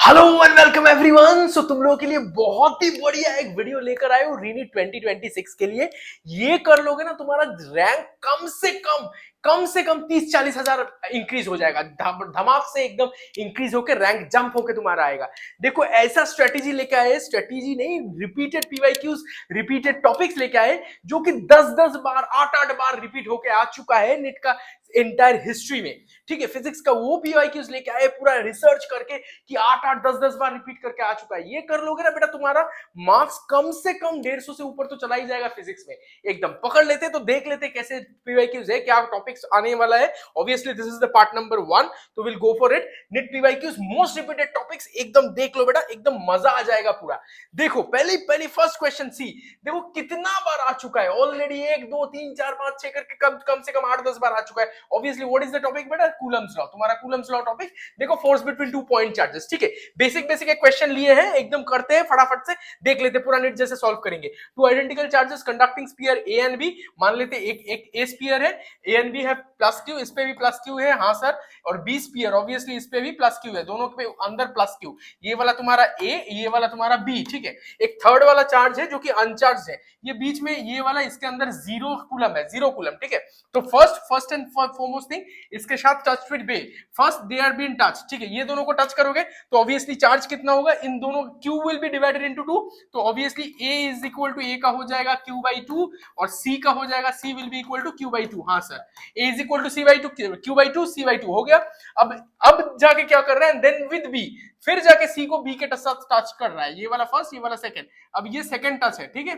Hello and welcome everyone. So तुम लोगों के लिए बहुत ही बढ़िया एक वीडियो लेकर आए हूँ रीनी 2026 के लिए। ये कर लोगे ना, तुम्हारा रैंक कम से कम 30-40 हजार इंक्रीज हो जाएगा। धमाक से एकदम इंक्रीज होकर रैंक जंप होकर तुम्हारा आएगा। देखो ऐसा स्ट्रेटेजी लेके आए, स्ट्रेटेजी नहीं, रिपीटेड पीवाईक्यूज, रिपीटेड टॉपिक्स लेके आए जो कि 10-10 बार 8-8 बार रिपीट होकर आ चुका है नेट का एंटायर हिस्ट्री में। ठीक है, फिजिक्स का वो पीवाईक्यूज लेके आए पूरा रिसर्च करके कि 8-8 10-10 बार रिपीट करके आ चुका है। ये कर लोगे ना बेटा, तुम्हारा मार्क्स कम से कम 150 से ऊपर तो चला ही जाएगा फिजिक्स में। एकदम पकड़ लेते तो देख लेते कैसे पीवाईक्यूज है, क्या टॉपिक्स आने वाला है। Obviously this is the part number 1, तो will go for it. Net PYQs most repeated topics एकदम देख लो बेटा, एकदम मजा आ जाएगा पूरा। देखो पहली फर्स्ट क्वेश्चन सी, देखो कितना बार आ चुका है ऑलरेडी, 1 2 3 4 5 6 करके कम से कम 8-10 बार आ चुका है। Obviously what is the topic बेटा? कूलम्स लॉ, तुम्हारा कूलम्स लॉ टॉपिक। देखो फोर्स बिटवीन 2 पॉइंट चार्जेस। ठीक है, बेसिक एक क्वेश्चन लिए हैं, एकदम करते हैं फटाफट से, देख लेते पूरा नेट जैसे सॉल्व करेंगे। Two identical charges conducting sphere A and B, मान लेते एक ए स्फीयर है, ए एंड बी है प्लस क्यू, इस पे भी प्लस क्यू है, हाँ सर, और बी स्फीयर ऑब्वियसली इस पे भी प्लस क्यू है, दोनों पे अंदर प्लस क्यू। ये वाला तुम्हारा ए, ये वाला तुम्हारा बी। ठीक है, एक थर्ड वाला चार्ज है जो कि अनचार्ज है, ये बीच में ये वाला, इसके अंदर 0 कूलम है, 0 कूलम। ठीक है, तो फर्स्ट एंड फॉरमोस्ट थिंग, इसके साथ टच विद बे, first they are been touch. ठीक है, ये दोनों को टच करोगे तो ऑब्वियसली चार्ज कितना होगा, इन दोनों Q will be divided into 2, तो obviously A is equal to A का हो जाएगा Q/2 और C का हो जाएगा C will be equal to Q/2। हाँ sir, A is equal to C/2, Q/2 C/2 हो गया। अब जाके क्या कर रहे हैं, देन विद B, फिर जाके C को B के साथ टच कर रहा है, ये वाला फर्स्ट, ये वाला सेकंड। अब ये सेकंड टच है। ठीक है,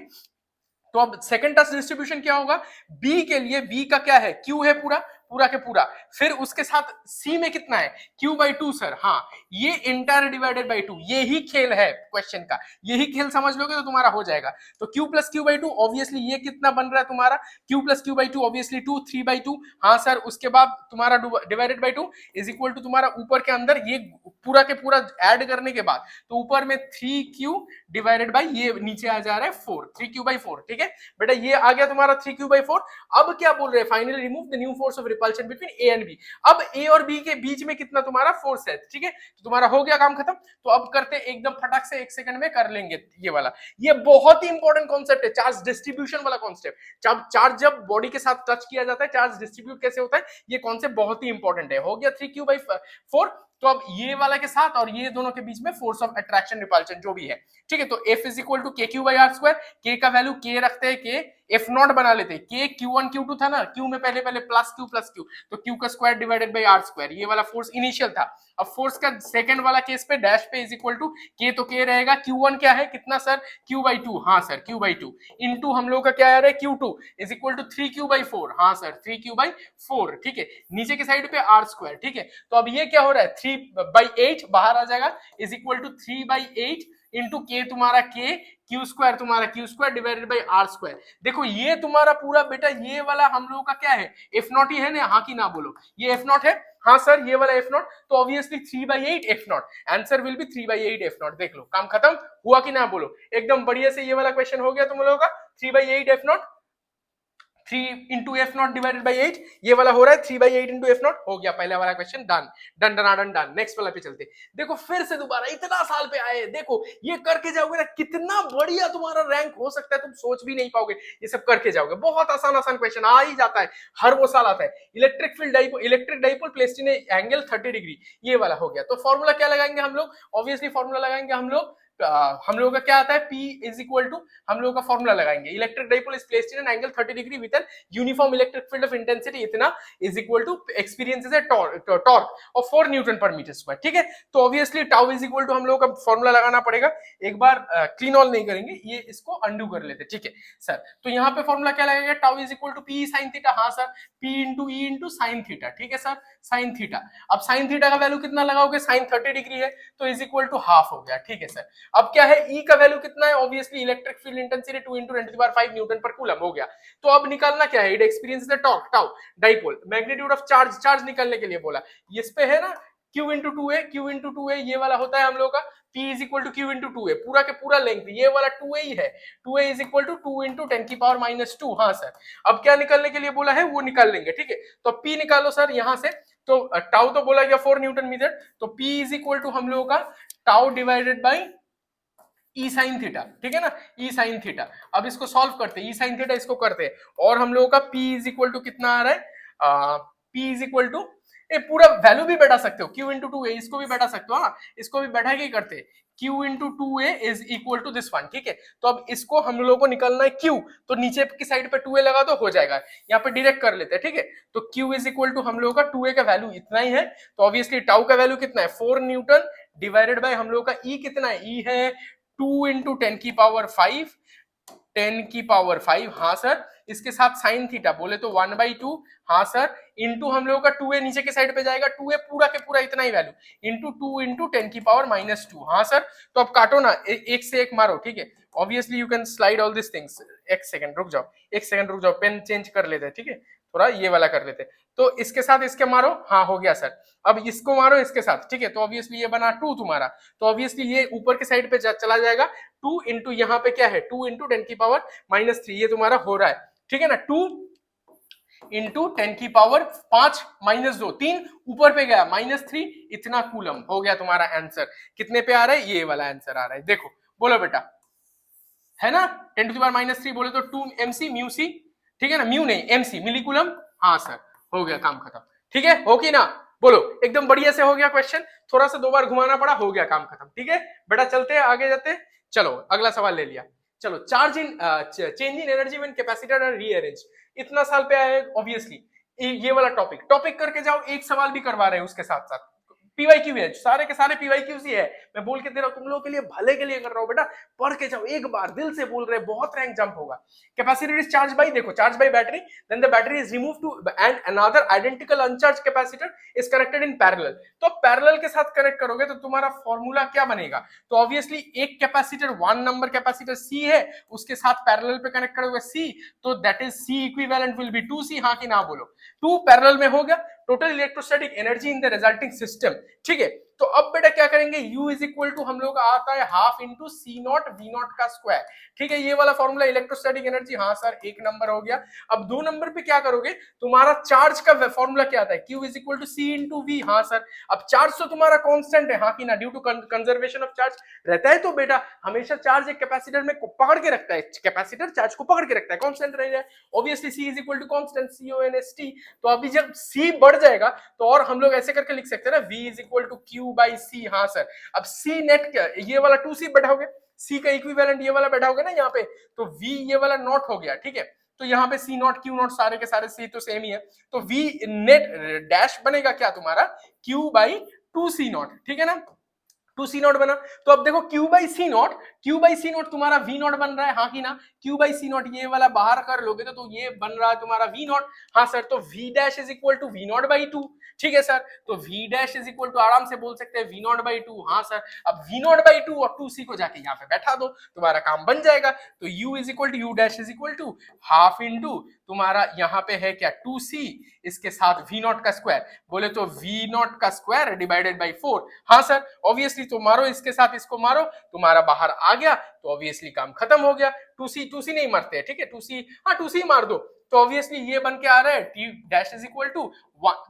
तो अब सेकंड टच डिस्ट्रीब्यूशन क्या होगा, बी के लिए, बी का क्या है, क्यू है पूरा पूरा के पूरा, फिर उसके साथ सी में कितना है, Q/2 सर। हाँ, ये इंटायर डिवाइडेड बाई 2, यही खेल है क्वेश्चन का, यही खेल समझ लोगे तो तुम्हारा हो जाएगा। तो Q प्लस Q/2, ऑब्वियसली ये कितना बन रहा है तुम्हारा, Q प्लस Q/2 ऑब्वियसली 2, 3/2। हाँ सर, उसके बाद तुम्हारा divided by 2 is equal to तुम्हारा ऊपर के अंदर ये पूरा के पूरा ऐड करने के बाद, तो ऊपर में 3Q डिवाइडेड बाई ये नीचे आ जा रहा है 4, 3Q/4। ठीक है बेटा, ये आ गया तुम्हारा 3Q/4। अब क्या बोल रहे हैं, finally remove the new force of repulsion between A and B. अब ए और बी के बीच में कितना तुम्हारा फोर्स है। ठीक है, तो तुम्हारा हो गया काम खत्म। तो अब करते एकदम फटाक से 1 सेकंड में कर लेंगे ये वाला। ये बहुत ही इंपॉर्टेंट कॉन्सेप्ट है, चार्ज डिस्ट्रीब्यूशन वाला कॉन्सेप्ट। चार्ज जब बॉडी के साथ टच किया जाता है, चार्ज डिस्ट्रीब्यूट कैसे होता है, ये कॉन्सेप्ट बहुत ही इंपॉर्टेंट है। हो गया 3Q/4। तो अब ये वाला के साथ और ये दोनों के बीच में फोर्स ऑफ अट्रैक्शन रिपल्शन जो भी है। ठीक है, तो F is equal to KQ/R², K का वैल्यू K रखते हैं, K F0 बना लेते हैं, K Q1 Q2 था ना, Q में पहले प्लस Q, तो Q का स्क्वायर डिवाइडेड बाई R², ये वाला फोर्स इनिशियल था। अब फोर्स का सेकंड वाला केस पे डैश पे इज इक्वल टू K, तो K रहेगा, Q1 क्या है, कितना सर, Q/2। हाँ सर, Q/2 इनटू हम लोग का क्या आ रहा है, Q2 is equal to 3Q/4। हाँ सर, 3Q/4। ठीक है, नीचे की साइड पे R²। ठीक है, तो अब ये क्या हो रहा है, 3/8 बाहर आ जाएगा, is equal to 3/8 into K तुम्हारा K, Q² तुम्हारा Q² डिवाइडेड बाई R²। देखो ये तुम्हारा पूरा बेटा, ये वाला हम लोगों का क्या है, F0 ही है ना, हाँ की ना बोलो, ये F0 है। हाँ सर, ये वाला F0, तो obviously 3/8 F0, answer will be 3/8 F0। देख लो काम खत्म हुआ कि ना बोलो, एकदम बढ़िया से ये वाला क्वेश्चन हो गया तुम लोगों का। 3/8 F0, 3 into F0 divided by 8, ये वाला हो रहा है 3/8 इंटू F0। हो गया पहला वाला question, done done done done. Next वाला पे चलते। देखो फिर से दोबारा इतना साल पे आए, देखो ये करके जाओगे ना, कितना बढ़िया तुम्हारा रैंक हो सकता है, तुम सोच भी नहीं पाओगे। ये सब करके जाओगे, बहुत आसान आसान क्वेश्चन आ ही जाता है, हर वो साल आता है। Electric field dipole, electric dipole placed in angle 30 degree, ये वाला हो गया। तो फॉर्मूला क्या लगाएंगे हम लोग, ऑब्वियसली फॉर्मूला लगाएंगे हम लोगों का क्या आता है, P इज इक्वल टू, हम लोगों का फॉर्मूला लगाएंगे, electric dipole is placed in an angle 30 degree with an uniform electric field of intensity इतना इज इक्वल टू एक्सपीरियंसेस है torque of 4 newton per meter square. ठीक है, तो obviously tau is equal to हम लोगों का formula लगाना पड़ेगा। एक बार क्लीन ऑल नहीं करेंगे, ये इसको अंडू कर लेते। ठीक है सर, तो यहाँ पे फॉर्मूला क्या लगेगा, tau is equal to P sin theta. हाँ sir, P into E into sine theta. ठीक है सर, साइन थीटा। अब साइन थीटा का वैल्यू कितना लगाओगे, साइन 30 डिग्री है, तो इज इक्वल टू हाफ हो गया। ठीक है सर, अब क्या है, E का वैल्यू कितना है, obviously electric field intensity 2 into 10⁵ Newton पर कूलम हो गया। तो अब निकालना क्या है, it experience the torque tau dipole, magnitude of charge निकालने के लिए बोला। इस पे है ना Q इंटू 2a, ये वाला होता है हम लोग का P is equal to Q into 2a, पूरा के पूरा लेंथ, ये वाला 2a ही है, 2a is equal to 2 into 10⁻²। हाँ सर, अब क्या निकालने के लिए बोला है, वो निकाल लेंगे। ठीक है, तो P निकालो सर यहाँ से, तो टाउ तो बोला गया 4 न्यूटन मीटर, तो P इज इक्वल टू हम लोगों का tau divided by E sign theta, ठीक है ना, ई साइन थीटा। अब इसको सॉल्व करते हैं, ई साइन थीटा इसको करते हैं, और हम लोगों का पी इज इक्वल टू कितना आ रहा है, पी इज इक्वल टू, ये पूरा वैल्यू भी बैठा सकते हो, क्यू इंटू टू ए, इसको भी बैठा सकते हो, हाँ इसको भी बैठा के करते हैं, Q into two A is equal to this one, ठीक है। तो अब इसको हम लोगों को निकालना है Q, तो नीचे की साइड पे 2a लगा दो, हो जाएगा, यहाँ पे डायरेक्ट कर लेते हैं, ठीक है। तो Q इज इक्वल टू हम लोगों का 2a का वैल्यू इतना ही है, तो ऑब्वियसली टाउ का वैल्यू कितना है 4 न्यूटन डिवाइडेड बाय हम लोगों का E कितना है, E है 2 इंटू 10 की पावर 5, 10 की पावर 5, हाँ सर, इसके साथ साइन थीटा बोले तो 1/2, हाँ सर, इंटू हम लोगों का 2a नीचे के साइड पे जाएगा, 2a पूरा के पूरा इतना ही वैल्यू, इंटू 2 इंटू 10 की पावर -2, हाँ सर। तो अब काटो ना, एक से एक मारो, ठीक है। Obviously you can slide all this things, एक सेकंड रुक जाओ, एक सेकंड रुक जाओ, पेन चेंज कर लेते हैं, ठीक है, थोड़ा ये वाला कर लेते हैं। तो इसके साथ इसके मारो, हाँ हो गया सर। अब इसको मारो इसके साथ, ठीक है, तो ऑब्वियसली ये बना 2 तुम्हारा, तो ऑब्वियसली ये ऊपर के साइड पे चला जाएगा, 2 इंटू यहाँ पे क्या है 2 इंटू 10 की पावर -3, ये तुम्हारा हो रहा है, ठीक है ना, 2 इंटू 10 की पावर 5 -2, 3 ऊपर पे गया -3, इतना कूलम हो गया तुम्हारा आंसर। कितने पे आ रहा है, ये वाला आंसर आ रहा है, देखो बोलो बेटा, है ना, 10 टू द पावर -3 बोले तो 2 mc म्यू सी, ठीक है ना, म्यू नहीं mc मिलीकूलम, हाँ सर, हो गया काम खत्म, ठीक है, हो कि ना, बोलो एकदम बढ़िया से हो गया क्वेश्चन, थोड़ा सा 2 बार घुमाना पड़ा, हो गया काम खत्म, ठीक है बेटा। चलते हैं आगे जाते, चलो अगला सवाल ले लिया, चलो change in energy when capacitor are rearrange, इतना साल पे आया ऑब्वियसली, ये वाला टॉपिक करके जाओ, एक सवाल भी करवा रहे हैं उसके साथ साथ, पीवाईक्यू है, सारे के सारे पीवाईक्यू ही है, मैं बोल के दे रहा हूं तुम लोगों के लिए, भले के लिए कर रहा हूं बेटा, पढ़ के जाओ एक बार, दिल से बोल रहे हैं, बहुत रैंक जंप होगा। कैपेसिटर इज चार्ज बाई, देखो charge by battery, then the battery is remove to and another identical uncharge capacitor is connected in parallel. तो पैरेलल के साथ कनेक्ट करोगे तो तुम्हारा फॉर्मूला क्या बनेगा, तो ऑब्वियसली एक कैपेसिटर 1 नंबर कैपेसिटर C है, उसके साथ पैरेलल पे कनेक्ट करोगे C, तो that is C equivalent will be 2C, हाँ कि ना बोलो, 2 पैरेलल में हो गया, total electrostatic energy in the resulting system, ठीक है। तो अब बेटा क्या करेंगे, U इज इक्वल टू हम लोग का आता है हाफ इंटू C0 V0 का स्क्वायर, ठीक है, ये वाला फॉर्मूला इलेक्ट्रोस्टैटिक एनर्जी, हाँ सर, 1 नंबर हो गया। अब 2 नंबर पे क्या करोगे, तुम्हारा चार्ज का फॉर्मूला क्या आता है, Q is equal to C into V, हाँ सर। अब चार्ज तो तुम्हारा कांस्टेंट है, हाँ कि ना, due to conservation of charge रहता है, तो बेटा हमेशा चार्ज एक कैपेसिटर में पकड़ के रखता है, कैपेसिटर चार्ज को पकड़ के रखता है, कांस्टेंट रहेगा, obviously C is equal to constant CONST। तो अभी जब C बढ़ जाएगा तो और हम लोग ऐसे करके लिख सकते हैं ना, V is equal to Q by C, हाँ सर। अब C नेट क्या, ये वाला 2C बैठाओगे, C का इक्विवेलेंट ये वाला बैठाओगे ना यहाँ पे, तो V ये वाला नॉट हो गया, ठीक है, तो यहाँ पे C0 Q0 सारे के सारे C तो सेम ही है, तो V नेट डैश बनेगा क्या तुम्हारा Q बाई 2C0, ठीक है ना, 2C0 बना। तो अब देखो Q बाई C0 तुम्हारा V0 बन रहा है, हाँ कि ना, Q बाई C0 ये वाला बाहर कर लोगे तो ये बन रहा है तुम्हारा V0, हाँ सर। तो V dash is equal to V0 by 2, ठीक है सर, तो V dash is equal to आराम से बोल सकते हैं V0 बाई 2, हाँ सर। अब V0 बाई 2 और 2C को जाके यहाँ पे बैठा दो, तुम्हारा काम बन जाएगा। तो U is equal to U dash is equal to half into तुम्हारा यहाँ पे है क्या 2C, इसके साथ V0 का स्क्वायर, बोले तो V0 का स्क्वायर डिवाइडेड बाई 4, हाँ सर। ऑब्वियसली तो मारो इसके साथ इसको मारो, तुम्हारा बाहर आ गया, तो ऑब्वियसली काम खत्म हो गया। 2C नहीं मारते, ठीक है, 2C, हाँ 2C मार दो, तो ऑब्वियसली ये बन के आ रहा है T dash is equal to,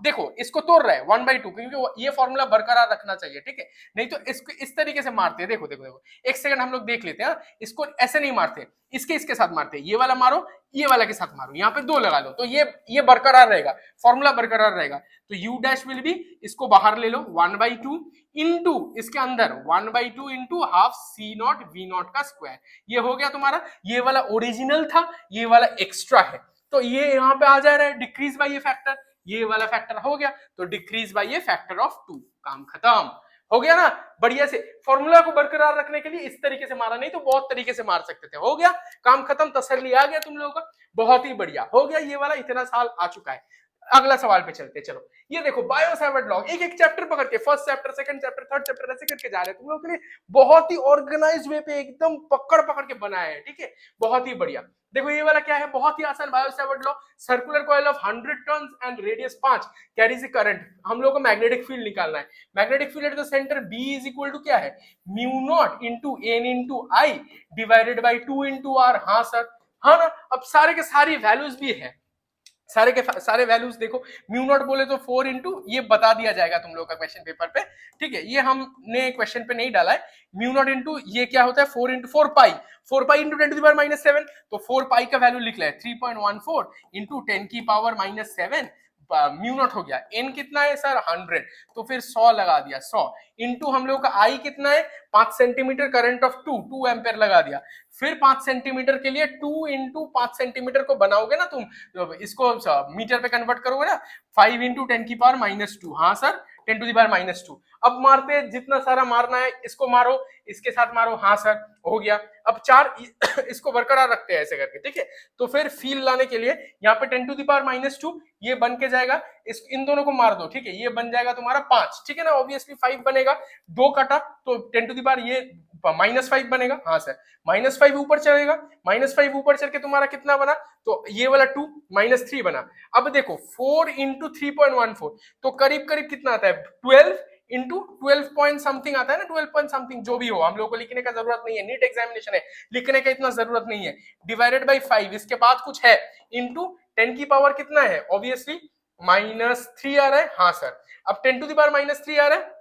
देखो इसको तोड़ रहा है 1/2, क्योंकि ये फॉर्मूला बरकरार रखना चाहिए, ठीक है, नहीं तो इसको इस तरीके से मारते हैं, देखो देखो देखो, एक सेकंड हम लोग देख लेते हैं, इसको ऐसे नहीं मारते, इसके साथ मारते, ये वाला मारो, ये वाला के साथ मारो, यहाँ पे 2 लगा लो, तो ये बरकरार रहेगा, फॉर्मूला बरकरार रहेगा। तो U डैश विल बी, इसको बाहर ले लो 1/2 इंटू इसके अंदर 1/2 इंटू हाफ C0 V0 का स्क्वायर, ये हो गया तुम्हारा, ये वाला ओरिजिनल था, ये वाला एक्स्ट्रा है, तो ये यहाँ पे आ जा रहा है डिक्रीज बाय ये फैक्टर, ये वाला फैक्टर हो गया, तो डिक्रीज बाय ये फैक्टर ऑफ 2, काम खत्म हो गया ना। बढ़िया से फॉर्मूला को बरकरार रखने के लिए इस तरीके से मारा, नहीं तो बहुत तरीके से मार सकते थे, हो गया काम खत्म, तसल्ली आ गया तुम लोगों का, बहुत ही बढ़िया हो गया, ये वाला इतना साल आ चुका है। अगला सवाल पे चलते, चलो ये देखो बायो सैवर्ट लॉ, एक एक चैप्टर पकड़ के, first chapter, second chapter, third chapter ऐसे करके जा रहे हैं तुम लोगों के लिए, बहुत ही ऑर्गेनाइज्ड वे पे एकदम पकड़ पकड़ के बनाया है, ठीक है, बहुत ही बढ़िया। देखो ये वाला क्या है, बहुत ही आसान, Biot Savart law, circular coil of 100 turns and radius 5 carries a current, हम लोग को मैग्नेटिक फील्ड निकालना है, magnetic field at the centre B is equal to क्या है, mu naught into N into I divided by 2 into R, हाँ sir, हाँ ना। अब सारे के सारी वैल्यूज भी है, सारे के सारे वैल्यूज देखो, म्यू नॉट बोले तो 4 इंटू, ये बता दिया जाएगा तुम लोग का क्वेश्चन पेपर पे, ठीक है, ये हमने क्वेश्चन पे नहीं डाला है। म्यू नॉट इंटू ये क्या होता है 4 into 4 pi, 4 pi into 10 to the power minus 7, तो 4 पाई का वैल्यू लिख लिया 3.14 इंटू 10 की पावर माइनस 7, म्यू नॉट हो गया। एन कितना है सर 100, तो फिर 100 लगा दिया, 100 इंटू हम लोग का आई कितना है 5 सेंटीमीटर, करंट ऑफ 2 एम्पेयर लगा दिया, फिर 5 सेंटीमीटर के लिए 2 इंटू 5 सेंटीमीटर को बनाओगे ना तुम, इसको मीटर पे कन्वर्ट करोगे ना, 5 इंटू 10 की पावर माइनस 2, हाँ sir 10 to the power minus 2। अब मारते हैं, जितना सारा मारना है, इसको मारो, इसके साथ मारो, हाँ सर हो गया। अब 4 इसको बरकरार रखते हैं ऐसे करके, ठीक है, तो फिर फील लाने के लिए यहाँ पे 10 टू दी पावर माइनस 2 ये बन के जाएगा, इन दोनों को मार दो, ठीक है, ये बन जाएगा तुम्हारा 5, ठीक है ना, ऑब्वियसली 5 बनेगा, 2 कटा तो 10 टू दी पावर ये -5 बनेगा, हाँ सर -5 ऊपर चलेगा, -5 ऊपर चल के तुम्हारा कितना बना, तो ये वाला 2 -3 बना। अब देखो 4 इंटू 3.14 तो करीब करीब कितना आता है 12 इंटू 12 पॉइंट समथिंग आता है ना, 12 पॉइंट समथिंग जो भी हो, हम लोग को लिखने का जरूरत नहीं है, नीट एग्जामिनेशन है, लिखने का इतना जरूरत नहीं है, डिवाइडेड बाई 5, इसके बाद कुछ है, इंटू 10 की पावर कितना है, ऑब्वियसली -3 आ रहा है, हाँ सर। अब 10 टू द पावर -3 आ रहा है,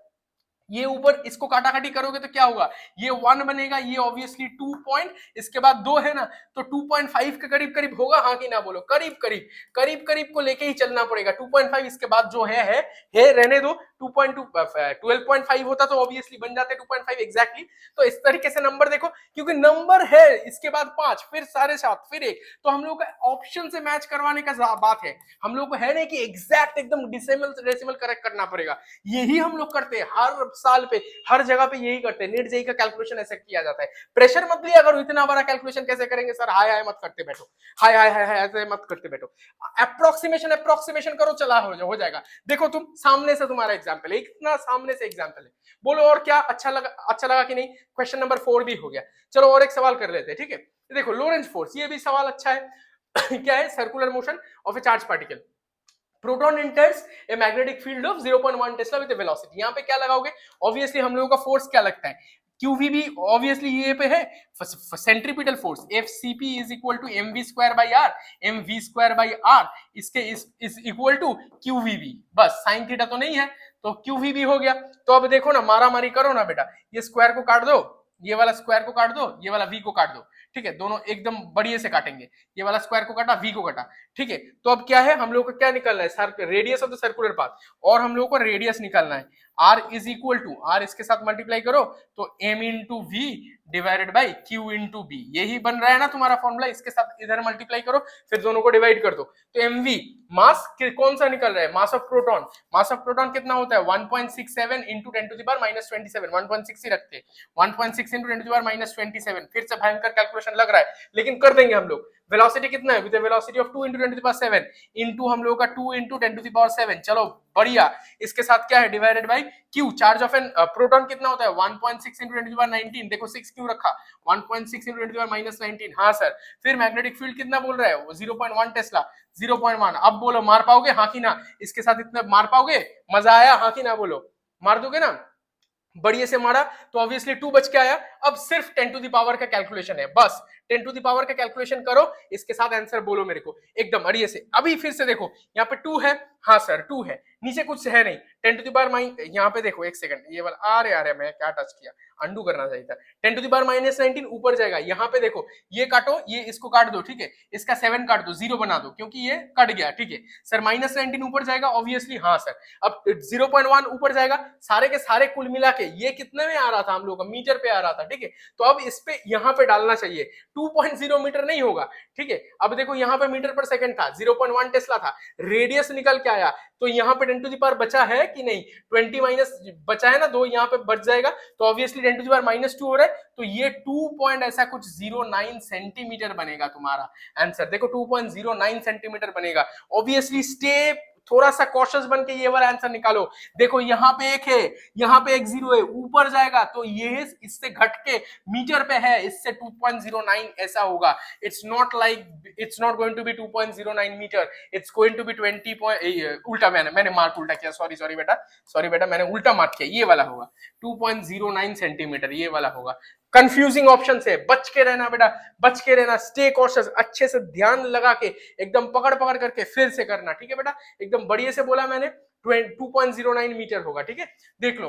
ये ऊपर इसको काटाकाटी करोगे तो क्या होगा, ये 1 बनेगा, ये ऑब्वियसली 2 पॉइंट, इसके बाद 2 है ना, तो 2.5 के करीब करीब होगा, हाँ कि ना बोलो, करीब करीब, करीब करीब को लेके ही चलना पड़ेगा, 2.5 इसके बाद जो है रहने दो, 2.2 12.5 होता तो ऑब्वियसली बन जाते 2.5 एग्जैक्टली। तो इस तरीके से नंबर देखो, क्योंकि नंबर है इसके बाद 5, फिर 7.5, फिर 1, तो हम लोग का ऑप्शन से मैच करवाने का बात है, हम लोग को है नहीं कि एग्जैक्ट एकदम डेसिमल करेक्ट करना पड़ेगा, यही हम लोग करते हैं हर साल पे, हर जगह पे यही करते हैं, नीट जेई का कैलकुलेशन ऐसे किया जाता है। प्रेशर मत लिया करो, इतना बड़ा कैलकुलेशन कैसे करेंगे सर, हाय हाय मत करते बैठो, हाय हाय हाय हाय ऐसे मत करते बैठो, अप्रोक्सीमेशन करो, चला हो जाएगा। देखो तुम सामने से तुम्हारा एग्जांपल है, इतना सामने से एग्जांपल है, बोलो और क्या अच्छा लगा कि नहीं। क्वेश्चन नंबर 4 भी हो गया, चलो और एक सवाल कर लेते हैं, ठीक है, देखो लोरेंज फोर्स, ये भी सवाल अच्छा है क्या है, circular motion of A charge particle, proton enters a magnetic field of 0.1 Tesla with velocity, यहाँ पे क्या लगाओगे, ऑब्वियसली हम लोगों का फोर्स क्या लगता है, QVB, ऑब्वियसली ये पे है centripetal force, FCP is equal to mv square by r, mv square by r इसके इज इक्वल टू QVB, बस साइन थीटा तो नहीं है, तो QVB हो गया। तो अब देखो ना, मारा मारी करो ना बेटा, ये स्क्वायर को काट दो, ये वाला स्क्वायर को काट दो, ये वाला v को काट दो, ठीक है, दोनों एकदम बढ़िया से काटेंगे, ये वाला स्क्वायर को काटा, v को काटा, ठीक है, तो अब क्या है, हम लोग को क्या निकलना है, radius of the circular path, और हम लोग को रेडियस निकालना है, r is equal to, r इसके साथ मल्टीप्लाई करो तो m into v divided by q into B, यही बन रहा है ना तुम्हारा फॉर्मूला, इसके साथ इधर मल्टीप्लाई करो, फिर दोनों को डिवाइड कर दो, तो mv मास कौन सा निकल रहा है, mass of proton, mass of proton कितना होता है 1.67 इंटू 10 टू द पावर -27, 1.6 ही रखते हैं, 1.6 इंटू 10 टू द पावर -27, फिर से भयंकर कैलकुलेशन लग रहा है, लेकिन कर देंगे हम लोग। वेलोसिटी कितना है, with velocity of 2 into 10 to the power 7 into हम लोग का 2 इंटू 10 टू द पावर 7, चलो बढ़िया, इसके साथ क्या है divided by q, charge of an proton कितना होता है 1.6 इंटू 10 टू द पावर 19, देखो 6 क्यों रखा, 1.6 इंटू 10 टू द पावर -19, हाँ सर, फिर मैग्नेटिक फील्ड कितना बोल रहा है वो 0.1 टेस्ला, 0.1, अब बोलो मार पाओगे हाँ कि ना, इसके साथ इतना मार पाओगे, मजा आया हाँ कि ना, बोलो मार दोगे ना, बढ़िया से मारा, तो ऑब्वियसली 2 बच के आया। अब सिर्फ 10 टू द पावर का कैलकुलेशन है, बस 10 टू द पावर का कैलकुलेशन करो, इसके साथ आंसर बोलो मेरे को एकदम बढ़िया से। अभी फिर से देखो, यहाँ पे 2 है, हाँ सर 2 है, नीचे कुछ है नहीं, 10 टू द पावर यहाँ पे देखो, एक सेकंड, ये वाला आ रहा मैं क्या टच किया, अंडू करना चाहिए था, 10 टू द पावर -19 ऊपर जाएगा, यहाँ पे देखो ये काटो, ये इसको काट दो, ठीक है, इसका 7 काट दो, 0 बना दो, क्योंकि ये कट गया, ठीक है सर, -19 ऊपर जाएगा ऑब्वियसली, हाँ सर, अब 0.1 ऊपर जाएगा, सारे के सारे कुल मिला के ये कितने में आ रहा था, हम लोग का मीटर पे आ रहा था, ठीक है, तो अब इस पे यहाँ पे डालना चाहिए, 2.0 मीटर नहीं होगा, ठीक है, अब देखो यहाँ पे मीटर पर सेकंड था, 0.1 टेस्ला था, रेडियस निकल के आया, तो यहाँ पे 10 टू द पावर बचा है कि नहीं, 20 माइनस बचा है ना, 2 यहाँ पे बच जाएगा, तो ऑब्वियसली 10 टू द पावर -2 हो रहा है, तो ये 2 पॉइंट ऐसा कुछ 09 सेंटीमीटर बनेगा तुम्हारा आंसर, देखो 2.09 सेंटीमीटर बनेगा, ऑब्वियसली स्टे थोड़ा सा कॉशियस बन के ये वाला आंसर निकालो, देखो यहाँ पे 1 है, यहाँ पे 1 0 है, ऊपर जाएगा तो ये इससे घट के मीटर पे है, इससे 2.09 ऐसा होगा, it's not going to be 2.09 metre, it's going to be 20 उल्टा, मैंने मार्क उल्टा किया, सॉरी बेटा मैंने उल्टा मार्क किया, ये वाला होगा 2.09 सेंटीमीटर, ये वाला होगा, कंफ्यूजिंग ऑप्शन से बच के रहना बेटा, बच के रहना, स्टे कॉशियस, अच्छे से ध्यान लगा के एकदम पकड़ पकड़ करके फिर से करना, ठीक है बेटा, एकदम बढ़िया से बोला मैंने, 2.09 मीटर होगा, ठीक है, देख लो,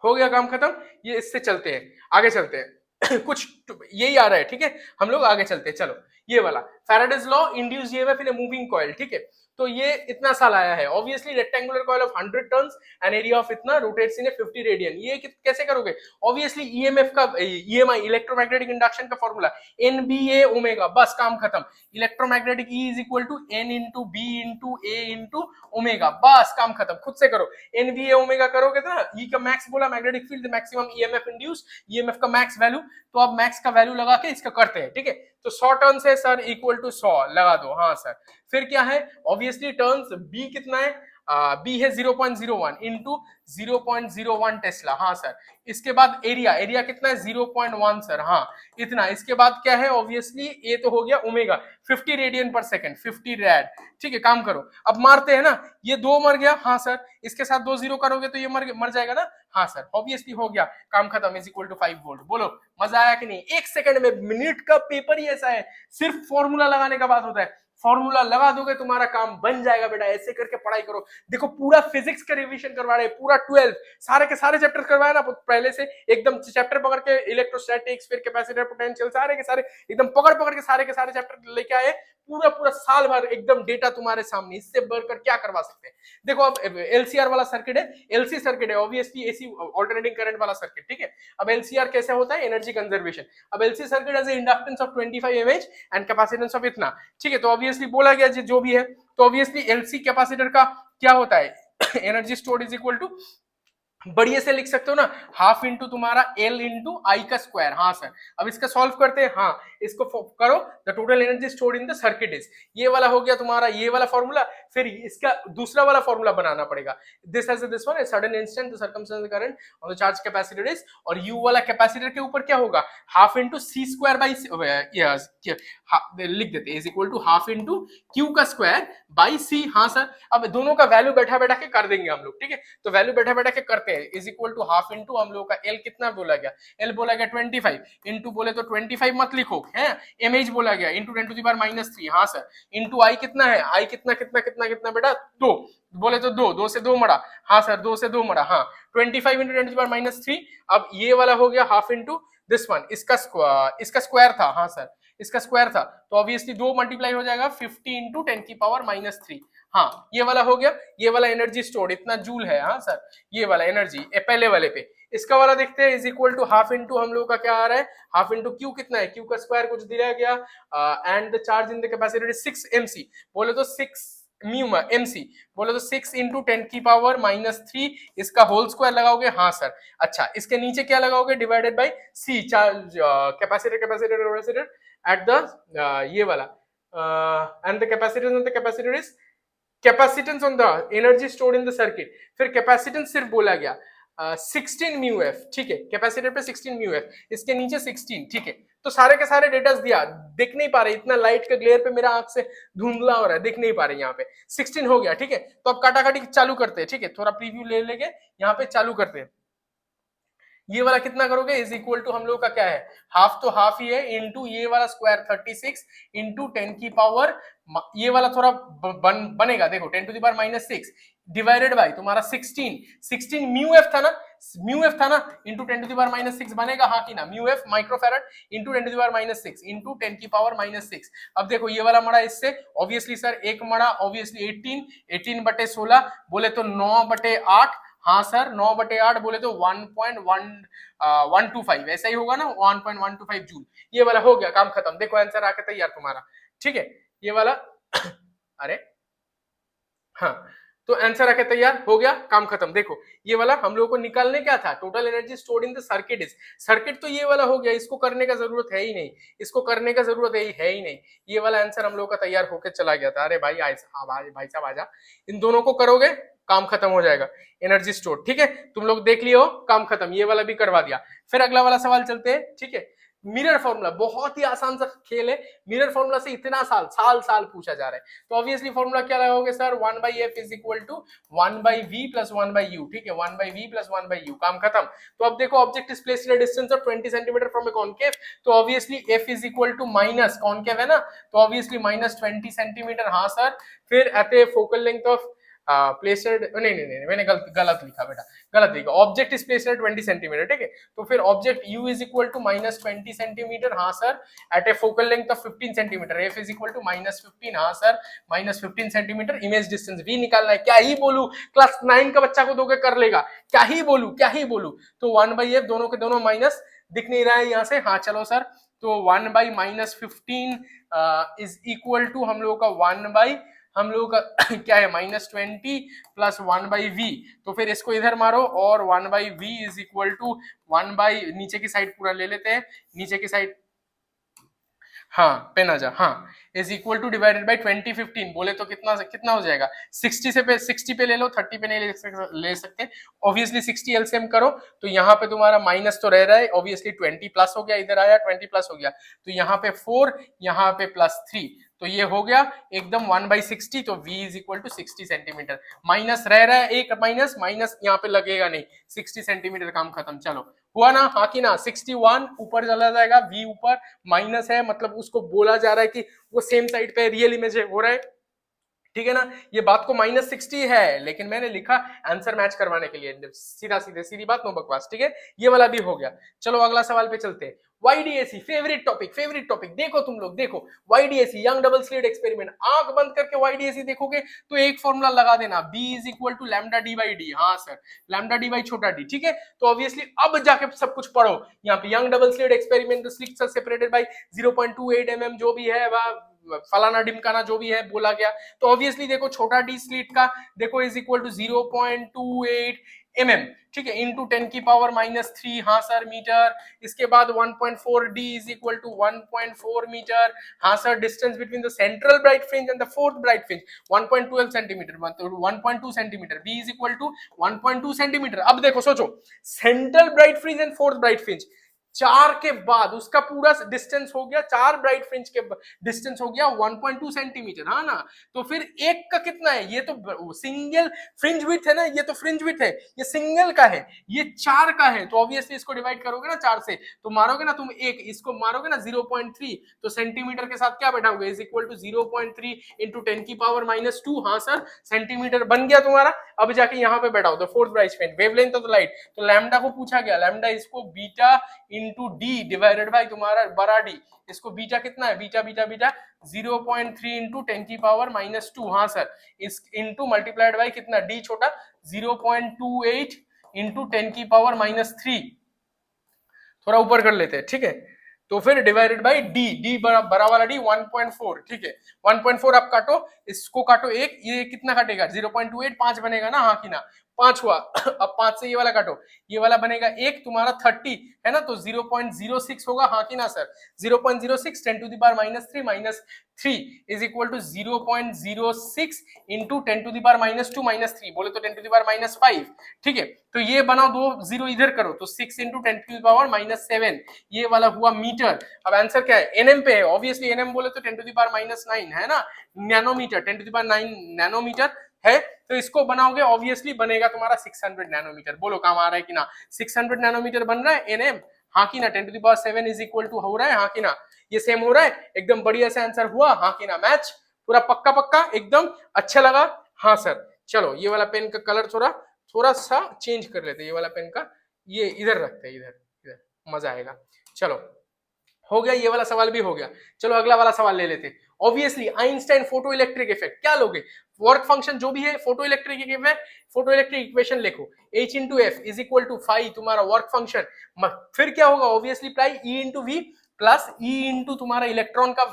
हो गया काम खत्म। ये इससे चलते हैं, आगे चलते हैं कुछ यही आ रहा है, ठीक है, हम लोग आगे चलते हैं, चलो ये वाला Faraday's law induce EMF in a moving coil, ठीक है, तो ये इतना साल आया है, obviously rectangular coil of 100 turns and area of इतना रोटेट्स इन ए 50 रेडियन, ये कैसे करोगे, ऑब्वियसली ईएमएफ का ईएमआई इलेक्ट्रोमैग्नेटिक इंडक्शन का फॉर्मूला एनबीए ओमेगा, बस काम खत्म, electromagnetic E is equal to N into B into A into omega, बस काम खत्म, खुद से करो, एनबीए ओमेगा करोगे तो ई का मैक्स बोला magnetic field maximum EMF induce, EMF का मैक्स वैल्यू, तो अब मैक्स का वैल्यू लगा के इसका करते हैं, ठीक है, तो 100 टर्न्स है सर इक्वल टू 100 लगा दो, हाँ सर, फिर क्या है, ऑब्वियसली टर्न्स बी कितना है, बी है 0.01 इंटू 0.01 टेस्ला, हाँ सर, इसके बाद एरिया, एरिया कितना है 0.1 सर, हाँ इतना, इसके बाद क्या है, ऑब्वियसली ए तो हो गया ओमेगा 50 रेडियन पर सेकंड, 50 रैड, ठीक है, काम करो, अब मारते हैं ना, ये 2 मर गया, हाँ सर, इसके साथ 2 0 करोगे तो ये मर जाएगा ना, हाँ सर, ऑब्वियसली हो गया, काम खत्म, इज इक्वल टू 5 वोल्ट, बोलो मजा आया कि नहीं, 1 सेकंड में, मिनट का पेपर ही ऐसा है, सिर्फ फॉर्मूला लगाने का बात होता है, फॉर्मूला लगा दोगे तुम्हारा काम बन जाएगा बेटा, ऐसे करके पढ़ाई करो, देखो पूरा फिजिक्स का रिवीजन करवा रहे हैं, पूरा 12 सारे के सारे चैप्टर करवाए ना पहले से, एकदम चैप्टर पकड़ के इलेक्ट्रोस्टैटिक्स, फिर कैपेसिटर, पोटेंशियल, सारे के सारे एकदम पकड़ पकड़ के सारे चैप्टर लेके आए, पूरा पूरा साल भर एकदम डेटा तुम्हारे सामने, इससे बढ़कर क्या करवा सकते हैं, देखो अब एलसीआर वाला सर्किट है, एलसी सर्किट है, ऑब्वियसली एसी ऑल्टरनेटिंग करंट वाला सर्किट, ठीक है, अब एलसीआर कैसे होता है, एनर्जी कंजर्वेशन, अब LC circuit has inductance of 25 mH and capacitance of इतना, ठीक है, तो ऑब्वियसली बोला गया जो भी है, तो ऑब्वियसली एलसी कैपेसिटर का क्या होता है energy stored is equal to, बढ़िया से लिख सकते हो ना, हाफ इंटू तुम्हारा एल इंटू आई का स्क्वायर, हाँ सर, अब इसका सॉल्व करते हैं, हाँ इसको करो, the total energy stored in the circuit is, ये वाला हो गया तुम्हारा ये वाला फॉर्मूला, फिर इसका दूसरा वाला फॉर्मूला बनाना पड़ेगा, this has this one a sudden instant the circumstantial current on the charge capacitor is, और यू वाला कैपेसिटर के ऊपर क्या होगा, half into C square by, लिख देते is equal to half into Q का स्क्वायर बाई सी, हाँ सर, अब दोनों का वैल्यू बैठा बैठा के कर देंगे हम लोग, ठीक है, तो वैल्यू बैठा बैठा के करते हैं, is equal to half into हम लोग का एल कितना बोला गया, एल बोला गया 25 इंटू बोले तो 25 मत लिखो है, एमएच बोला गया इंटू 10 टू द पावर -3, हाँ सर, इंटू आई कितना है, आई कितना कितना कितना कितना बेटा 2, बोले तो 2 से 2 मड़ा, हाँ सर 2 से 2 मड़ा, हाँ 25 इंटू 10 टू द पावर -3, अब ये वाला हो गया हाफ इंटू दिस वन, इसका स्क्वायर था, हाँ सर इसका स्क्वायर था, तो ऑब्वियसली 2 मल्टीप्लाई हो जाएगा 50 इंटू 10 की पावर -3, हाँ ये वाला हो गया, ये वाला एनर्जी स्टोर्ड इतना जूल है, हाँ सर, ये वाला एनर्जी पहले वाले पे, इसका वाला देखते हैं, is equal to half into हम लोग का क्या आ रहा है, हाफ इंटू क्यू कितना है, क्यू का स्क्वायर कुछ दिया गया, and the charge in the capacitor is 6 mc, बोले तो 6 mc, बोले तो 6 इंटू 10 की पावर -3, इसका होल स्क्वायर लगाओगे, हाँ सर, अच्छा इसके नीचे क्या लगाओगे, divided by C, charge capacitor at the ये वाला, and the capacitor is capacitance on the energy stored in the circuit, फिर कैपेसिटेंस सिर्फ बोला गया 16 म्यू एफ, ठीक है, कैपेसिटर पे 16 म्यू एफ, इसके नीचे 16, ठीक है, तो सारे के सारे डेटा दिया, देख नहीं पा रहे, इतना लाइट का ग्लेयर पे मेरा आंख से धुंधला हो रहा है, देख नहीं पा रहे, यहाँ पे 16 हो गया, ठीक है, तो अब काटाकाटी चालू करते हैं, ठीक है, थोड़ा प्रीव्यू ले लेके यहाँ पे चालू करते हैं, ये वाला कितना करोगे, इज इक्वल टू हम लोग का क्या है, हाफ तो हाफ ही है, इंटू ये वाला स्क्वायर 36 इंटू 10 की पावर, ये वाला थोड़ा बनेगा, देखो 10 to the power -6 divided by तुम्हारा 16 म्यू एफ था ना इंटू 10 टू द पावर -6 बनेगा, हाँ कि ना, mu F microfarad into 10 to the power -6 into 10 की पावर -6, अब देखो ये वाला मड़ा इससे, ऑब्वियसली सर एक मड़ा, ऑब्वियसली 18 बटे 16 बोले तो 9 बटे 8, हाँ सर 9 बटे 8 बोले तो 1.125 ऐसा ही होगा ना, 1.125 जूल, ये वाला हो गया, काम खत्म, देखो आंसर आके तैयार तुम्हारा, ठीक है, ये वाला अरे हाँ, तो आंसर आके तैयार हो गया, काम खत्म, देखो ये वाला हम लोगों को निकालने क्या था, total energy stored in the circuit is, circuit तो ये वाला हो गया, इसको करने का जरूरत है ही नहीं, ये वाला आंसर हम लोग का तैयार होकर चला गया था, अरे भाई भाई साहब आजा, इन दोनों को करोगे काम खत्म हो जाएगा, एनर्जी स्टोर, ठीक है, तुम लोग देख लियो, काम खत्म, ये वाला भी करवा दिया, फिर अगला वाला सवाल चलते हैं, ठीक है, मिरर फॉर्मूला बहुत ही आसान सा खेल है, मिरर फॉर्मूला से इतना साल पूछा जा रहा है। तो ऑब्वियसली फॉर्मूला क्या लगाओगे sir, 1/f is equal to 1/v plus 1/u, ठीक है, 1/v प्लस 1/u, काम खत्म। तो अब देखो object is placed at a distance of 20 centimetre from a concave, तो obviously f is equal to minus, concave है ना, तो ऑब्वियसली माइनस 20 सेंटीमीटर, हाँ सर। फिर at a focal length of placed, नहीं मैंने गलत लिखा बेटा, गलत लिखा, object is placed at 20 centimetre, ठीक है, तो फिर object u is equal to minus 20 centimetre, हाँ sir, at a focal length of 15 centimetre, f is equal to minus 15, हाँ sir, minus 15 centimetre, image distance v निकालना है, क्या ही बोलू, क्लास 9 का बच्चा को दोगे कर लेगा, क्या ही बोलू, तो 1/f दोनों के दोनों माइनस, दिख नहीं रहा है यहाँ से, हाँ चलो सर, तो 1/-15 इज इक्वल टू हम लोगों का हम लोगों का क्या है -20 प्लस 1/v, तो फिर इसको इधर मारो और 1/v इज इक्वल टू 1 नीचे की साइड पूरा ले लेते हैं, नीचे की साइड, हाँ पेन आ जा, हाँ, is equal two divided by 20/15 बोले तो कितना हो जाएगा, 60 पे ले लो, 30 पे नहीं ले सकते, ऑब्वियसली 60 एलसीएम करो, तो यहाँ पे तुम्हारा माइनस तो रह रहा है, ऑब्वियसली 20 प्लस हो गया, इधर आया 20 प्लस हो गया, तो यहाँ पे 4, यहाँ पे +3, तो ये हो गया एकदम 1/60, तो v is equal to 60 centimetre, minus रह रहा है, एक माइनस यहाँ पे लगेगा नहीं, 60 सेंटीमीटर, काम खत्म। चलो हुआ ना, हाँ कि ना, 61 ऊपर चला जाएगा, v ऊपर, माइनस है मतलब उसको बोला जा रहा है कि वो सेम साइड पे रियल इमेज हो रहा है, ठीक है ना, ये बात को -60 है, लेकिन मैंने लिखा आंसर मैच करवाने के लिए, सीधी बात, नो बकवास, ठीक है, ये वाला भी हो गया। चलो अगला सवाल पे चलते हैं, YDAC फेवरेट टॉपिक, देखो तुम लोग देखो, YDAC young double slit experiment, आंख बंद करके YDAC देखोगे तो एक फॉर्मूला लगा देना, B is equal to lambda d/d, हाँ सर, लैम्डा d/ छोटा d, ठीक है, तो ऑब्वियसली अब जाके सब कुछ पढ़ो, यहाँ पे Young double slit experiment, slits are separated by 0.28 mm, जो भी है वह फलाना डिमकाना जो भी है बोला गया, तो ऑब्वियसली देखो छोटा डी स्लिट का देखो इज इक्वल टू 0.28 mm, ठीक है, इंटू 10 की पावर -3, हाँ सर, मीटर, इसके बाद 1.4 d is equal to 1.4 metre, हाँ sir, distance between the central bright fringe and the fourth bright fringe 1.12 centimetre, 1.2 centimetre, b is equal to 1.2 centimetre. अब देखो सोचो, central bright fringe and fourth bright fringe, 4 के बाद उसका पूरा distance हो गया, 4 ब्राइट फ्रिंज के डिस्टेंस हो गया 1.2 सेंटीमीटर, हाँ ना, तो फिर एक का कितना है, ये तो सिंगल फ्रिंज विड्थ है ना, ये तो फ्रिंज विड्थ है, ये सिंगल का है, ये 4 का है, तो ऑब्वियसली इसको डिवाइड करोगे ना 4 से, तो मारोगे ना तुम एक, इसको मारोगे ना 0.3, तो सेंटीमीटर के साथ क्या बैठाओगे, इज इक्वल टू 0.3 इंटू 10 की पावर -2, हाँ सर, सेंटीमीटर बन गया तुम्हारा। अब जाके यहाँ पे बैठाओ, the fourth bright fringe, wavelength of the light, तो लैम्डा को पूछा गया, लैम्डा इसको beta into D divided by तुम्हारा बड़ा डी, इसको बीटा कितना है, बीटा 0.3 इंटू 10 की पावर -2, हाँ सर, इस इंटू मल्टीप्लाइड बाय कितना, डी छोटा 0.28 इंटू 10 की पावर -3, थोड़ा ऊपर कर लेते हैं, ठीक है, तो फिर डिवाइडेड बाय डी बड़ा वाला डी 1.4, ठीक है, 1.4 आप काटो, इसको काटो एक, ये कितना काटेगा 0.28, 5 बनेगा ना, हाँ कि ना, 5 हुआ। अब 5 से ये वाला काटो, ये वाला बनेगा एक तुम्हारा 30 है ना, तो 0.06 होगा, हाँ कि ना sir, 0.06 10 to the power -3 is equal to 0.06 into 10 to the power -2 बोले तो 10 टू द पावर -5, ठीक है, तो ये बनाओ, 2 0 इधर करो, तो 6 इंटू 10 टू द पावर -7, ये वाला हुआ मीटर। अब आंसर क्या है, एनएम पे है, ऑब्वियसली एनएम बोले तो 10 टू द पावर -9 है ना, nanometre 10 to the power 9 nanometre है, तो इसको बनाओगे ऑब्वियसली बनेगा तुम्हारा 600 नैनोमीटर, बोलो काम आ रहा है कि ना, 600 नैनोमीटर बन रहा है एनएम, हाँ कि ना, 10 to the power 7 is equal to हो रहा है, हाँ कि ना, ये सेम हो रहा है, एकदम बढ़िया से आंसर हुआ, हाँ कि ना, मैच पूरा पक्का एकदम अच्छा लगा, हाँ सर। चलो ये वाला पेन का कलर थोड़ा सा चेंज कर लेते, ये वाला पेन का ये इधर रखते हैं, इधर मजा आएगा। चलो हो गया, ये वाला सवाल भी हो गया। चलो अगला वाला सवाल ले लेते हैं। Obviously Einstein photo electric effect क्या लोगे, वर्क फंक्शन जो भी है, फोटो इलेक्ट्रिक इक्वेशन लिखो, h into f is equal to phi तुम्हारा वर्क फंक्शन, फिर क्या होगा, obviously apply e into v plus e into तुम्हारा इलेक्ट्रॉन का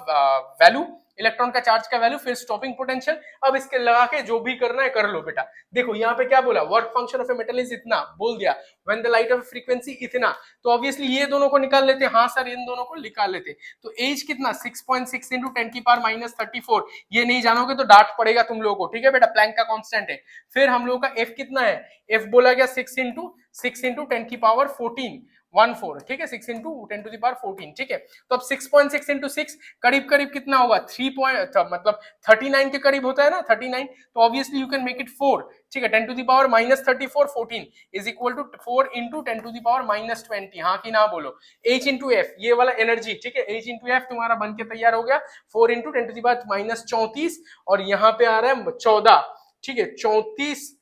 वैल्यू, इलेक्ट्रॉन का चार्ज का वैल्यू, फिर स्टॉपिंग पोटेंशियल। अब इसके लगा के जो भी करना है कर लो बेटा। देखो यहाँ पे क्या बोला, work function of a metal is इतना बोल दिया, when the light of frequency इतना, तो ऑब्वियसली ये दोनों को निकाल लेते, हाँ सर इन दोनों को निकाल लेते, तो एज कितना 6.6 इंटू 10 की पावर -34, ये नहीं जानोगे तो डांट पड़ेगा तुम लोगों को, ठीक है बेटा, प्लैंक का कांस्टेंट है। फिर हम लोगों का एफ कितना है, एफ बोला गया 6 इंटू 10 की पावर 14, 14, ठीक है, 6 इंटू 10 टू द पावर 14, ठीक है। तो अब 6.6 इंटू 6 करीब करीब कितना होगा, 3 मतलब 39 के करीब होता है ना, 39, तो obviously you can make it 4, ठीक है, 10 to the power -34 14 is equal to 4 into 10 to the power -20, हाँ कि ना बोलो। H इंटू एफ, ये वाला एनर्जी, ठीक है, H इंटू एफ तुम्हारा बन के तैयार हो गया 4 इंटू 10 टू द पावर -34, और यहाँ पे आ रहा है 14, ठीक है, 34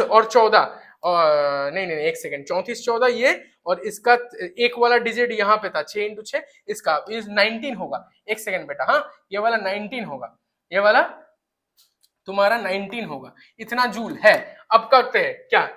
और 14, नहीं नहीं एक सेकंड, 34 14 ये, और इसका एक वाला डिजिट यहाँ पे था 6 इंटू 6, इसका इज 19 होगा। एक सेकंड बेटा, हाँ ये वाला 19 होगा, ये वाला तुम्हारा 19 होगा, इतना जूल है। अब करते हैं क्या,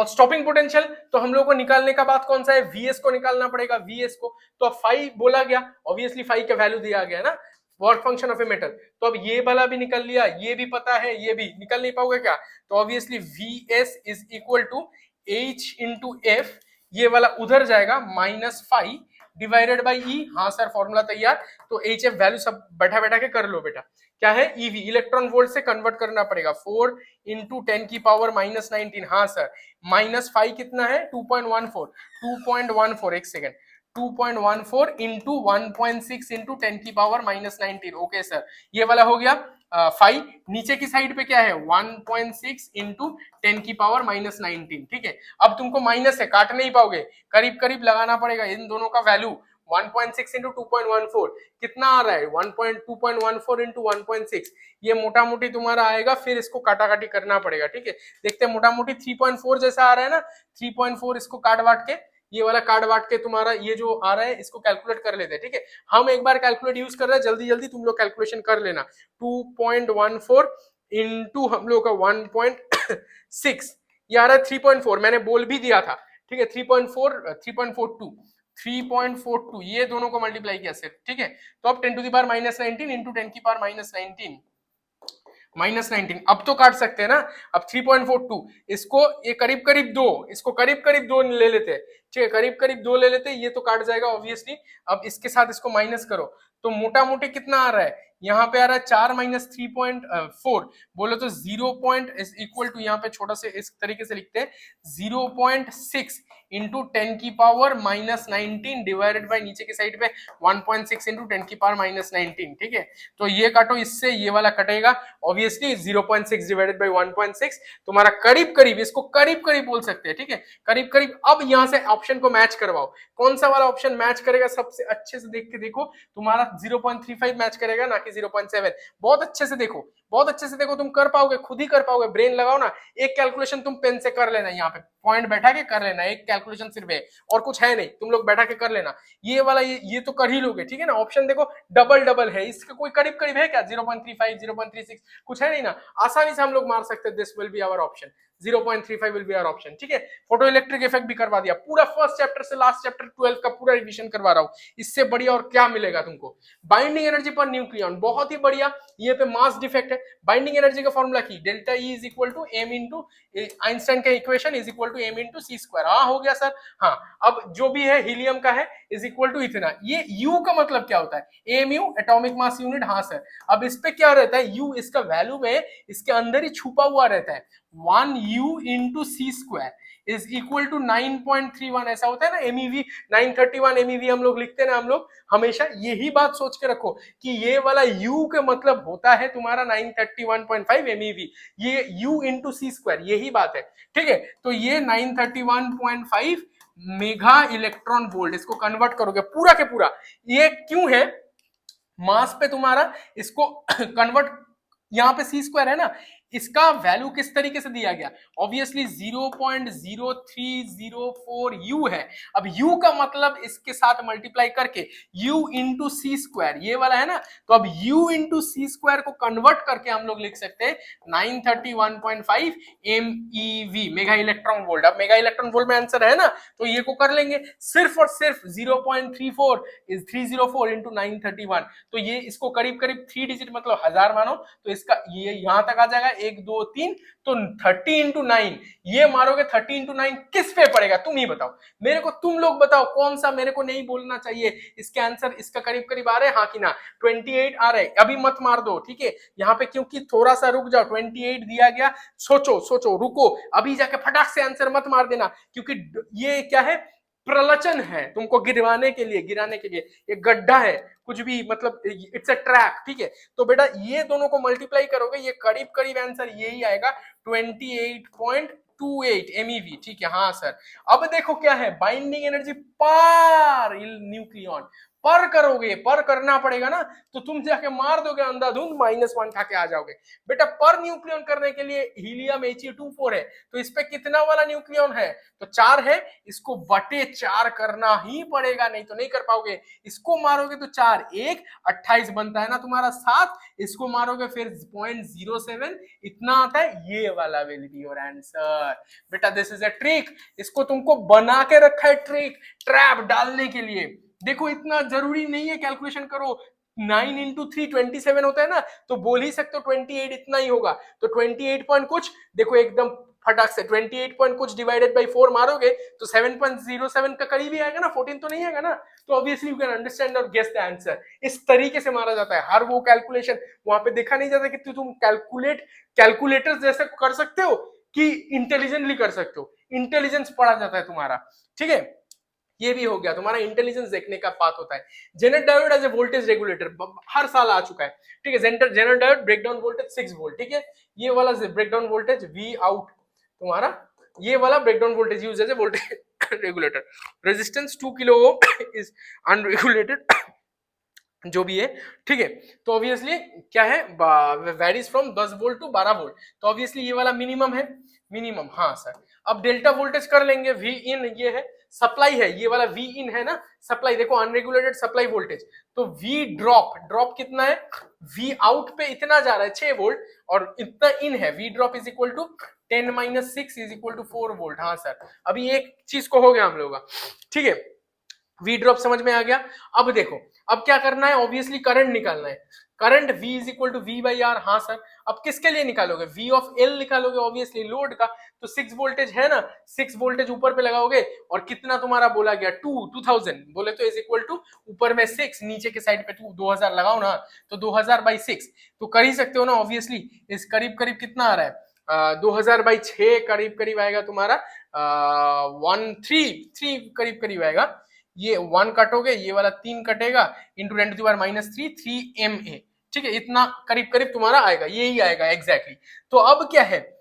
स्टॉपिंग पोटेंशियल, तो हम लोग को निकालने का बात कौन सा है, वीएस को निकालना पड़ेगा, वीएस को। तो अब फाई बोला गया, ऑब्वियसली फाई का वैल्यू दिया गया ना, work function of a metal. तो अब ये वाला भी निकल लिया, ये भी पता है, ये भी निकल नहीं पाओगे क्या, तो obviously VS is equal to h into f, ये वाला उधर जाएगा -5 डिवाइडेड बाई ई, हाँ सर फॉर्मूला तैयार। तो एच एफ वैल्यू सब बैठा बैठा के कर लो बेटा, क्या है, ईवी, इलेक्ट्रॉन वोल्ट से कन्वर्ट करना पड़ेगा, 4 इंटू 10 की पावर -19, हाँ सर, -5 कितना है, 2.14, 2.14, एक सेकेंड, 2.14 इंटू 1.6 इंटू 10 की पावर -19, ओके सर, ये वाला हो गया 5, नीचे की साइड पे क्या है 1.6 इंटू 10 की पावर -19, ठीक है। अब तुमको माइनस है, काट नहीं पाओगे, करीब करीब लगाना पड़ेगा इन दोनों का वैल्यू, 1.6 इंटू 2.14 कितना आ रहा है, 2.14 इंटू 1.6, ये मोटा मोटी तुम्हारा आएगा, फिर इसको काटा काटी करना पड़ेगा, ठीक है। देखते हैं, मोटा मोटी 3.4 जैसा आ रहा है ना, 3.4, इसको काट बांट के, ये वाला कार्ड बांट के तुम्हारा ये जो आ रहा है इसको कैलकुलेट कर लेते हैं, ठीक है। हम एक बार कैलकुलेट यूज कर रहे हैं, जल्दी जल्दी तुम लोग कैलकुलेशन कर लेना, 2.14 इंटू हम लोग का 1.6, ये आ रहा है 3.4, मैंने बोल भी दिया था, ठीक है, 3.42, ये दोनों को मल्टीप्लाई किया सिर्फ, ठीक है। तो अब 10 टू द पावर -19 इंटू 10 की पावर -19, अब तो काट सकते हैं ना। अब 3.42, इसको ये करीब करीब 2, इसको करीब करीब 2 ले लेते हैं, ठीक है, करीब करीब 2 ले लेते हैं, ये तो काट जाएगा ऑब्वियसली। अब इसके साथ इसको माइनस करो, तो मोटा मोटी कितना आ रहा है, यहाँ पे आ रहा है 4 - 3.4, बोलो तो 0 पॉइंट इज इक्वल टू, यहाँ पे छोटा से इस तरीके से लिखते हैं, 0.6 इंटू 10 की पावर -19 डिवाइडेड बाय नीचे की साइड पे 1.6 इंटू 10 की पावर -19, ठीक है। तो ये काटो इससे, ये वाला कटेगा ऑब्वियसली, 0.6 डिवाइडेड बाय 1.6 तुम्हारा करीब करीब, इसको करीब करीब बोल सकते हैं, ठीक है, करीब करीब। अब यहां से ऑप्शन को मैच करवाओ, कौन सा वाला ऑप्शन मैच करेगा, सबसे अच्छे से देख के देखो, तुम्हारा 0.35 मैच करेगा ना कि 0.7, बहुत अच्छे से देखो, बहुत अच्छे से देखो, तुम कर पाओगे, खुद ही कर पाओगे, ब्रेन लगाओ ना, एक कैलकुलेशन तुम पेन से कर लेना, यहाँ पे पॉइंट बैठा के कर लेना, एक कैलकुलेशन सिर्फ है और कुछ है नहीं, तुम लोग बैठा के कर लेना, ये वाला ये तो कर ही लोगे, ठीक है ना। ऑप्शन देखो डबल डबल है, इसका कोई करीब करीब है क्या, 0.35 0.36 कुछ है नहीं ना, आसानी से हम लोग मार सकते हैं, this will be our option, 0.35 will be our option, ठीक है। फोटो इलेक्ट्रिक इफेक्ट भी करवा दिया, पूरा फर्स्ट चैप्टर से लास्ट चैप्टर 12 का पूरा रिवीजन करवा रहा हूँ, इससे बढ़िया और क्या मिलेगा तुमको। बाइंडिंग एनर्जी पर न्यूक्लियन, बहुत ही बढ़िया, ये पे मास डिफेक्ट है, बाइंडिंग एनर्जी का फॉर्मूला की, delta E is equal to M into Einstein का equation is equal to M into C square, हाँ हो गया सर, हाँ। अब जो भी है हीलियम का है इज इक्वल टू इतना, ये यू का मतलब क्या होता है, M U atomic mass unit, हाँ सर। अब इस पे क्या रहता है, यू इसका वैल्यू में इसके अंदर ही छुपा हुआ रहता है, 1 u into C square is equal to 9.31, ऐसा होता है ना, एमईवी 931 एमईवी हम लोग लिखते हैं ना, हम लोग हमेशा यही बात सोच के रखो कि ये वाला u के मतलब होता है तुम्हारा 931.5 एमईवी, ये u इंटू सी स्क्वायर, यही बात है, ठीक है। तो ये 931.5 मेगा इलेक्ट्रॉन वोल्ट, इसको कन्वर्ट करोगे पूरा के पूरा, ये क्यों है, मास पे तुम्हारा इसको कन्वर्ट, यहाँ पे सी स्क्वायर है ना, इसका वैल्यू किस तरीके से दिया गया, ऑब्वियसली 0.0304 u है। अब u का मतलब इसके साथ मल्टीप्लाई करके u इंटू सी स्क्वायर, ये वाला है ना, तो अब u इंटू सी स्क्वायर को कन्वर्ट करके हम लोग लिख सकते हैं 931.5 MeV, मेगा इलेक्ट्रॉन वोल्ट। अब मेगा इलेक्ट्रॉन वोल्ट में आंसर है ना, तो ये को कर लेंगे, सिर्फ और सिर्फ 0.34 इज 304 इंटू 931, तो ये इसको करीब करीब 3 डिजिट मतलब 1000 मानो, तो इसका ये यहां तक आ जाएगा 1 2 3, तो 30 इंटू 9, ये मारोगे 30 इंटू 9 किस पे पड़ेगा, तुम ही बताओ मेरे को, तुम लोग बताओ कौन सा, मेरे को नहीं बोलना चाहिए, इसके आंसर इसका करीब करीब आ रहे हैं, हाँ कि ना, 28 आ रहे, अभी मत मार दो, ठीक है, यहाँ पे क्योंकि थोड़ा सा रुक जाओ, 28 दिया गया, सोचो सोचो रुको, अभी जाके फटाक से आंसर मत मार देना, क्योंकि ये क्या है, प्रलचन है तुमको गिराने के लिए, ये गड्ढा है कुछ भी, मतलब इट्स अ ट्रैक, ठीक है। तो बेटा ये दोनों को मल्टीप्लाई करोगे, ये करीब करीब आंसर यही आएगा 28.28 MeV, ठीक है। हाँ सर। अब देखो क्या है, बाइंडिंग एनर्जी पर न्यूक्लियन, पर करोगे, पर करना पड़ेगा ना, तो तुम जाके मार दोगे अंधाधुंध -1 खा के आ जाओगे। बेटा पर न्यूक्लियन करने के लिए हीलियम He24 है, तो इस पे कितना वाला न्यूक्लियन है, तो 4 है, इसको बटे 4 करना ही पड़ेगा, नहीं तो नहीं कर पाओगे। इसको मारोगे तो 4 1 28 बनता है ना तुम्हारा 7, इसको मारोगे फिर 0.07 इतना आता है, ये वाला विल बी योर आंसर। बेटा दिस इज अ ट्रिक, इसको तुमको बना के रखा है ट्रिक, ट्रैप डालने के लिए। देखो इतना जरूरी नहीं है कैलकुलेशन करो, 9 इंटू 3 27 होता है ना, तो बोल ही सकते हो 28 इतना ही होगा, तो 28 पॉइंट कुछ, देखो एकदम फटाक से 28 पॉइंट कुछ डिवाइडेड बाई 4 मारोगे तो 7.07 का करीब ही आएगा ना, 14 तो नहीं आएगा ना। तो ऑब्वियसली यू कैन अंडरस्टैंड और गेस द आंसर। इस तरीके से मारा जाता है, हर वो कैलकुलेशन वहां पे देखा नहीं जाता कि तुम कैलकुलेटर्स जैसे कर सकते हो कि इंटेलिजेंटली कर सकते हो, इंटेलिजेंस पढ़ा जाता है तुम्हारा, ठीक है। ये भी हो गया तुम्हारा इंटेलिजेंस देखने का बात होता है। Zener diode as a voltage regulator हर साल आ चुका है, ठीक है। Zener diode breakdown voltage 6 volt, ठीक है। ये वाला ब्रेकडाउन वोल्टेज वी आउट तुम्हारा, ये वाला breakdown voltage use as a voltage regulator. Resistance 2 kilo ohm is unregulated, जो भी है, ठीक है। तो ऑब्वियसली क्या है, varies from 10 volt to 12 volt, तो ऑब्वियसली ये वाला मिनिमम है, मिनिमम। हाँ सर। अब डेल्टा वोल्टेज कर लेंगे, वी इन ये है, सप्लाई है, ये वाला वी इन है ना सप्लाई, देखो अनरेगुलेटेड सप्लाई वोल्टेज, तो वी ड्रॉप कितना है, वी आउट पे इतना जा रहा है 6 वोल्ट और इतना इन है, V drop is equal to 10 - 6 is equal to 4 volt. हाँ सर, अभी एक चीज को हो गया हम लोग का, ठीक है। वी ड्रॉप समझ में आ गया। अब देखो अब क्या करना है, ऑब्वियसली करंट निकालना है, current V is equal to V by R. हाँ सर। अब किसके लिए निकालोगे, V ऑफ L निकालोगे ऑब्वियसली लोड का, तो 6 वोल्टेज है ना, 6 वोल्टेज ऊपर पे लगाओगे और कितना तुम्हारा बोला गया 2000 बोले तो इज इक्वल टू ऊपर में 6 नीचे के साइड पे 2000 लगाओ ना, तो 2000 बाई 6 तो कर ही सकते हो ना ऑब्वियसली। इस करीब करीब कितना आ रहा है 2000 बाई 6 करीब करीब आएगा तुम्हारा 133 करीब करीब आएगा। ये 1 कटोगे, ये वाला 3 कटेगा, into 10 to the power -3 3 MA, ठीक है। इतना करीब करीब तुम्हारा आएगा, यही आएगा एग्जैक्टली। तो अब क्या है,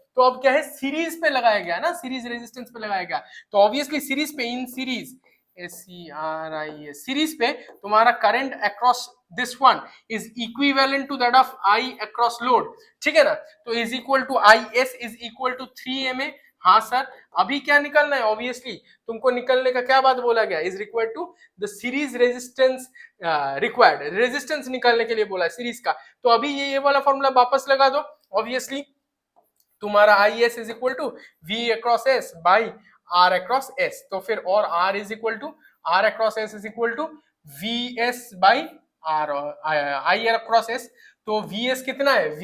सीरीज पे लगाया गया ना, सीरीज रेजिस्टेंस पे लगाया गया, तो ऑब्वियसली सीरीज पे, इन सीरीज SCRI सीरीज पे तुम्हारा current across this one is equivalent to that of I across load, ठीक है ना। तो is equal to IS is equal to 3 MA। हाँ सर। अभी क्या निकलना है, ऑब्वियसली तुमको निकलने का क्या बात बोला गया, is required to the series resistance, required resistance निकालने के लिए बोला सीरीज का। तो अभी ये वाला फॉर्मूला वापस लगा दो, ऑब्वियसली तुम्हारा IS is equal to V across S by R across S, तो फिर और R is equal to R across S is equal to VS by R I across S, तो VS कितना है, V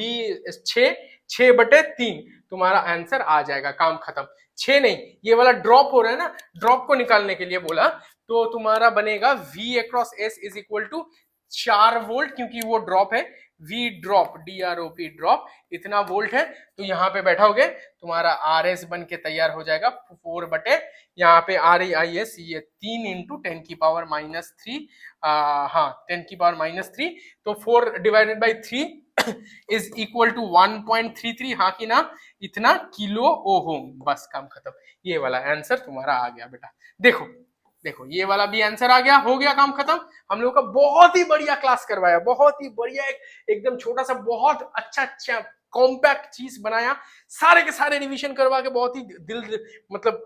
6 बटे 3 तुम्हारा आंसर आ जाएगा, काम खत्म। 6 नहीं, ये वाला ड्रॉप हो रहा है ना, ड्रॉप को निकालने के लिए बोला, तो तुम्हारा बनेगा V across S is equal to 4 volt, क्योंकि वो ड्रॉप है, V ड्रॉप DROP ड्रॉप इतना वोल्ट है, तो यहाँ पे बैठाओगे तुम्हारा RS बन के तैयार हो जाएगा 4 बटे यहाँ पे RIS, ये 3 इंटू 10 की पावर -3, हाँ 10 की पावर -3, तो 4 divided by 3 is equal to 1.33, हाँ कि ना, इतना किलो ओम, बस काम खत्म। ये वाला आंसर तुम्हारा आ गया बेटा। देखो ये वाला भी आंसर आ गया, हो गया काम खत्म। हम लोग का बहुत ही बढ़िया क्लास करवाया, बहुत ही बढ़िया, एकदम छोटा सा बहुत अच्छा कॉम्पैक्ट चीज बनाया, सारे के सारे रिवीजन करवा के बहुत ही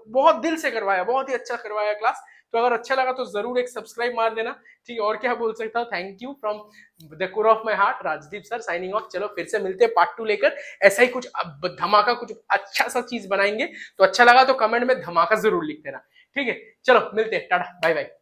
बहुत दिल से करवाया, बहुत ही अच्छा करवाया क्लास। तो अगर अच्छा लगा तो जरूर एक सब्सक्राइब मार देना, ठीक है। और क्या बोल सकता हूँ, thank you from the core of my heart, Rajdeep sir signing off. चलो फिर से मिलते हैं पार्ट 2 लेकर, ऐसा ही कुछ धमाका, कुछ अच्छा सा चीज बनाएंगे। तो अच्छा लगा तो कमेंट में धमाका जरूर लिख देना, ठीक है। चलो मिलते हैं, टाटा बाय बाय।